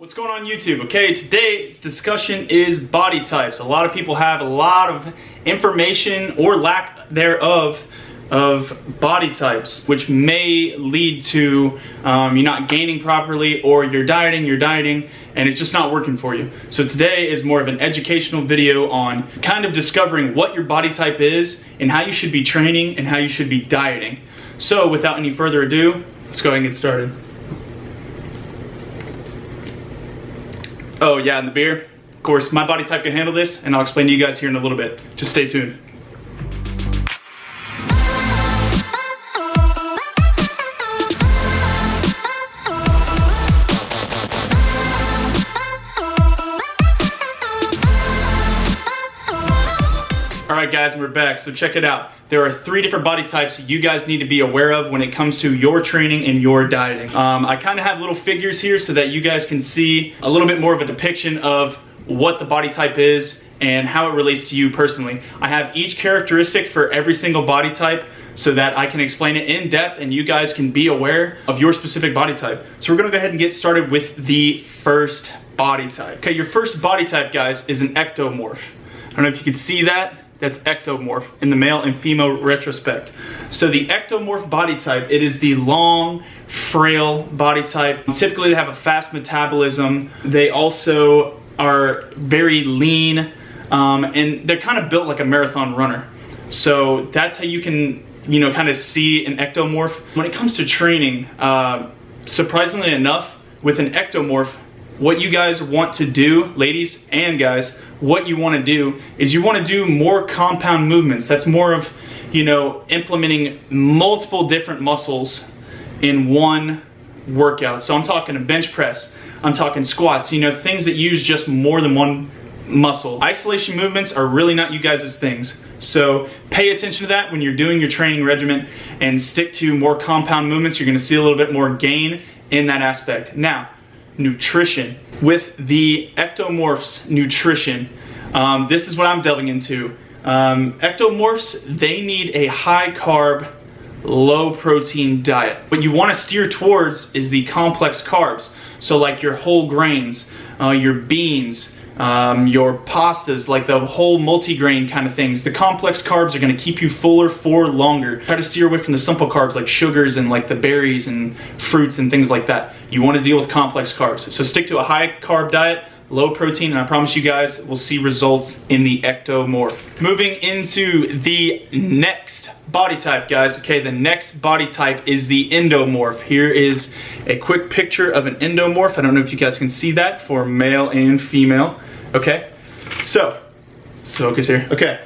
What's going on YouTube? Okay, today's discussion is body types. A lot of people have a lot of information or lack thereof of body types, which may lead to you not gaining properly, or you're dieting, and it's just not working for you. So today is more of an educational video on kind of discovering what your body type is and how you should be training and how you should be dieting. So without any further ado, let's go ahead and get started. Oh yeah, and the beer. Of course, my body type can handle this, and I'll explain to you guys here in a little bit. Just stay tuned. Alright guys, we're back, so check it out. There are 3 different body types you guys need to be aware of when it comes to your training and your dieting. I kind of have little figures here so that you guys can see a little bit more of a depiction of what the body type is and how it relates to you personally. I have each characteristic for every single body type so that I can explain it in depth and you guys can be aware of your specific body type. So we're going to go ahead and get started with the first body type. Okay, your first body type, guys, is an ectomorph. I don't know if you can see that. That's ectomorph in the male and female retrospect. So the ectomorph body type, it is the long, frail body type. Typically they have a fast metabolism. They also are very lean, and they're kind of built like a marathon runner. So that's how you can, kind of see an ectomorph. When it comes to training, surprisingly enough, with an ectomorph, what you guys want to do, ladies and guys, what you want to do is you want to do more compound movements. That's more of, implementing multiple different muscles in one workout. So I'm talking a bench press, I'm talking squats, things that use just more than one muscle. Isolation movements are really not you guys' things. So pay attention to that when you're doing your training regimen and stick to more compound movements. You're going to see a little bit more gain in that aspect. Now, nutrition. With the ectomorphs nutrition, this is what I'm delving into. Ectomorphs, they need a high carb, low protein diet. What you want to steer towards is the complex carbs. So like your whole grains, your beans, your pastas, like the whole multigrain kind of things. The complex carbs are going to keep you fuller for longer. Try to steer away from the simple carbs like sugars and like the berries and fruits and things like that. You want to deal with complex carbs. So stick to a high carb diet, low protein, and I promise you guys will see results in the ectomorph. Moving into the next body type, guys. Okay, the next body type is the endomorph. Here is a quick picture of an endomorph. I don't know if you guys can see that for male and female. Okay, so focus here. Okay,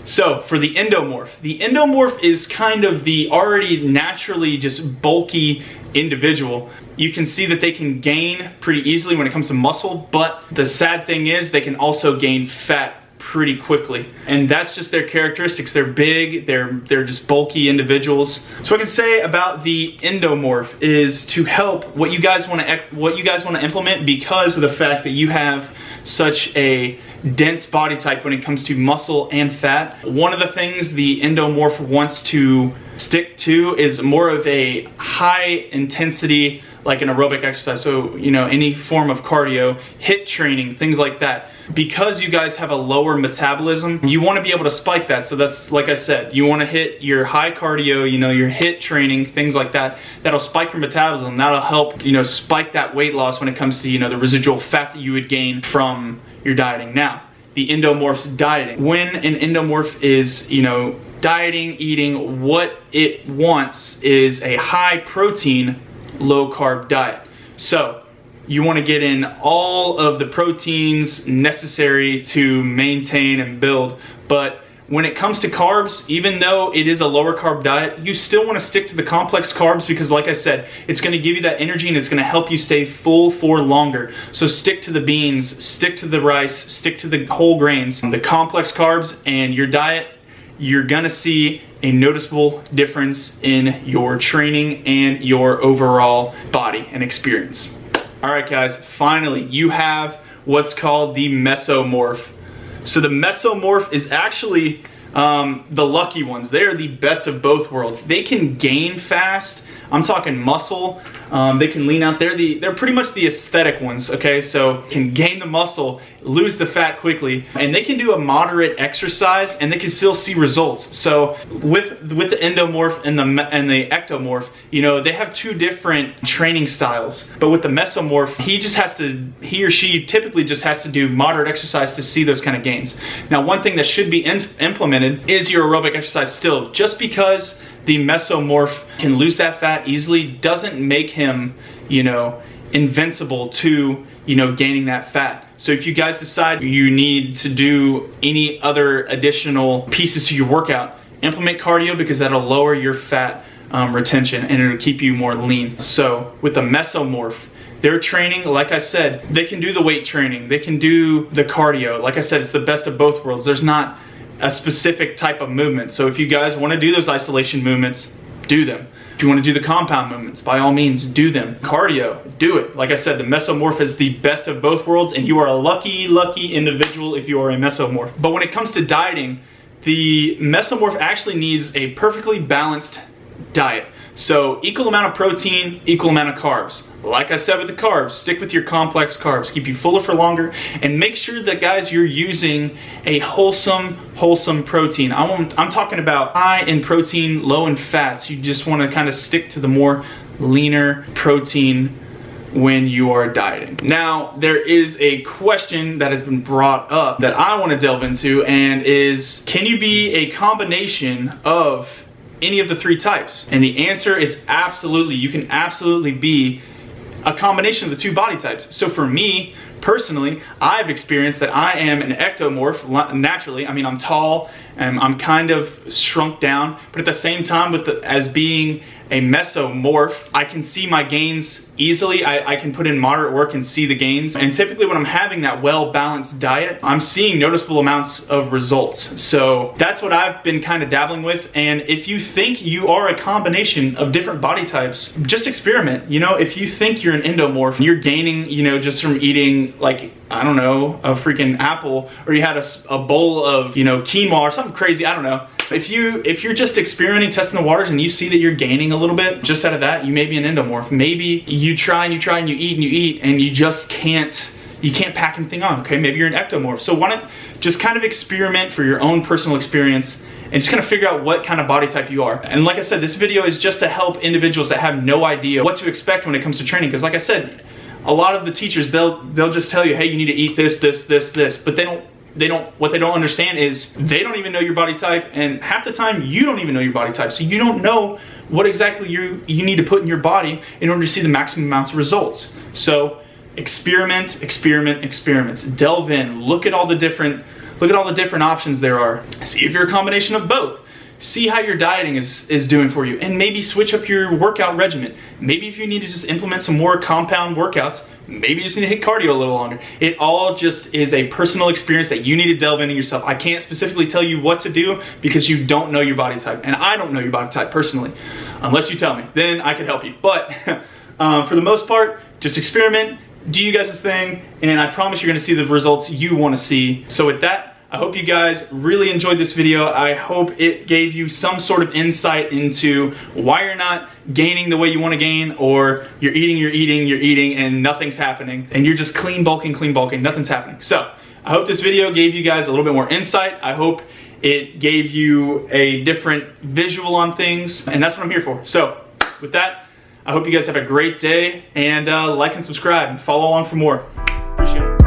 so for the endomorph is kind of the already naturally just bulky individual. You can see that they can gain pretty easily when it comes to muscle, but the sad thing is they can also gain fat pretty quickly, and that's just their characteristics. They're big, they're just bulky individuals. So what I can say about the endomorph is to help what you guys want to implement, because of the fact that you have such a dense body type when it comes to muscle and fat. One of the things the endomorph wants to stick to is more of a high intensity, like an aerobic exercise. So, any form of cardio, HIIT training, things like that. Because you guys have a lower metabolism, you want to be able to spike that. So that's, like I said, you want to hit your high cardio, your HIIT training, things like that. That'll spike your metabolism. That'll help, spike that weight loss when it comes to, the residual fat that you would gain from your dieting. Now, the endomorph's dieting. When an endomorph is, dieting, eating, what it wants is a high protein, low carb diet. So you want to get in all of the proteins necessary to maintain and build, but when it comes to carbs, even though it is a lower carb diet, you still want to stick to the complex carbs, because like I said, it's going to give you that energy and it's going to help you stay full for longer. So stick to the beans, stick to the rice, stick to the whole grains, the complex carbs, and your diet, you're going to see a noticeable difference in your training and your overall body and experience. Alright guys, finally you have what's called the mesomorph. So the mesomorph is actually the lucky ones. They are the best of both worlds. They can gain fast. I'm talking muscle. They can lean out. They're pretty much the aesthetic ones, okay? So can gain the muscle, lose the fat quickly, and they can do a moderate exercise and they can still see results. So with the endomorph and the ectomorph, you know, they have two different training styles. But with the mesomorph, he or she typically just has to do moderate exercise to see those kind of gains. Now, one thing that should be implemented is your aerobic exercise still. Just because the mesomorph can lose that fat easily doesn't make him, you know, invincible to, you know, gaining that fat. So if you guys decide you need to do any other additional pieces to your workout, implement cardio, because that'll lower your fat retention and it'll keep you more lean. So with the mesomorph, their training, like I said, they can do the weight training, they can do the cardio. Like I said, it's the best of both worlds. There's not a specific type of movement. So if you guys want to do those isolation movements, do them. If you want to do the compound movements, by all means, do them. Cardio, do it. Like I said, the mesomorph is the best of both worlds, and you are a lucky, lucky individual if you are a mesomorph. But when it comes to dieting, the mesomorph actually needs a perfectly balanced diet. So equal amount of protein, equal amount of carbs. Like I said with the carbs, stick with your complex carbs. Keep you fuller for longer, and make sure that, guys, you're using a wholesome protein. I'm talking about high in protein, low in fats. You just want to kind of stick to the more leaner protein when you are dieting. Now, there is a question that has been brought up that I want to delve into, and is, can you be a combination of any of the three types? And the answer is absolutely. You can absolutely be a combination of the two body types. So for me personally, I've experienced that I am an ectomorph naturally. I mean, I'm tall and I'm kind of shrunk down, but at the same time, as being a mesomorph, I can see my gains easily. I can put in moderate work and see the gains. And typically when I'm having that well-balanced diet, I'm seeing noticeable amounts of results. So that's what I've been kind of dabbling with. And if you think you are a combination of different body types, just experiment. You know, if you think you're an endomorph, you're gaining, you know, just from eating, like, I don't know, a freaking apple, or you had a bowl of, you know, quinoa or something crazy, I don't know. If you're just experimenting, testing the waters, and you see that you're gaining a little bit just out of that, you may be an endomorph. Maybe you try and you eat and you just can't pack anything on, okay? Maybe you're an ectomorph. So why not just kind of experiment for your own personal experience and just kind of figure out what kind of body type you are. And like I said, this video is just to help individuals that have no idea what to expect when it comes to training, because like I said, a lot of the teachers, they'll just tell you, hey, you need to eat this, but what they don't understand is they don't even know your body type, and half the time you don't even know your body type. So you don't know what exactly you need to put in your body in order to see the maximum amounts of results. So experiment. Delve in, look at all the different options there are. See if you're a combination of both. See how your dieting is doing for you, and maybe switch up your workout regimen. Maybe if you need to just implement some more compound workouts, maybe you just need to hit cardio a little longer. It all just is a personal experience that you need to delve into yourself. I can't specifically tell you what to do because you don't know your body type, and I don't know your body type personally. Unless you tell me, then I can help you. But for the most part, just experiment, do you guys' thing, and I promise you're gonna see the results you wanna see. So with that, I hope you guys really enjoyed this video. I hope it gave you some sort of insight into why you're not gaining the way you want to gain, or you're eating, and nothing's happening. And you're just clean bulking, nothing's happening. So I hope this video gave you guys a little bit more insight. I hope it gave you a different visual on things, and that's what I'm here for. So with that, I hope you guys have a great day, and like and subscribe and follow along for more. Appreciate it.